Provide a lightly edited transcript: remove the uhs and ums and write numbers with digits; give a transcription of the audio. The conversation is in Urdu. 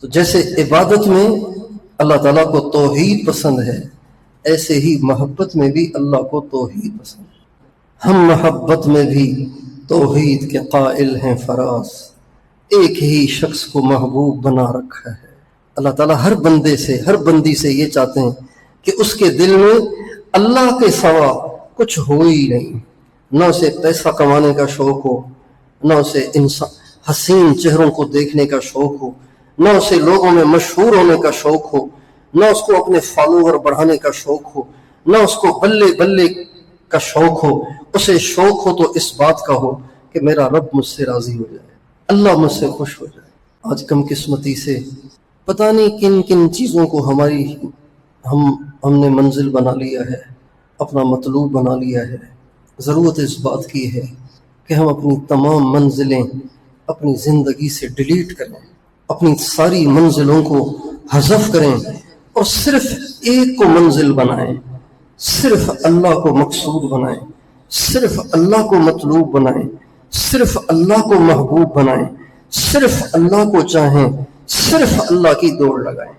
تو جیسے عبادت میں اللہ تعالیٰ کو توحید پسند ہے، ایسے ہی محبت میں بھی اللہ کو توحید پسند ہے۔ ہم محبت میں بھی توحید کے قائل ہیں فراز، ایک ہی شخص کو محبوب بنا رکھا ہے۔ اللہ تعالیٰ ہر بندے سے، ہر بندی سے یہ چاہتے ہیں کہ اس کے دل میں اللہ کے سوا کچھ ہو ہی نہیں، نہ اسے پیسہ کمانے کا شوق ہو، نہ اسے حسین چہروں کو دیکھنے کا شوق ہو، نہ اسے لوگوں میں مشہور ہونے کا شوق ہو، نہ اس کو اپنے فالوور بڑھانے کا شوق ہو، نہ اس کو بلے بلے کا شوق ہو۔ اسے شوق ہو تو اس بات کا ہو کہ میرا رب مجھ سے راضی ہو جائے، اللہ مجھ سے خوش ہو جائے۔ آج کم قسمتی سے پتہ نہیں کن کن چیزوں کو ہم نے منزل بنا لیا ہے، اپنا مطلوب بنا لیا ہے۔ ضرورت اس بات کی ہے کہ ہم اپنی تمام منزلیں اپنی زندگی سے ڈیلیٹ کریں، اپنی ساری منزلوں کو حذف کریں اور صرف ایک کو منزل بنائیں، صرف اللہ کو مقصود بنائیں، صرف اللہ کو مطلوب بنائیں، صرف اللہ کو محبوب بنائیں، صرف اللہ کو چاہیں، صرف اللہ کی دوڑ لگائیں۔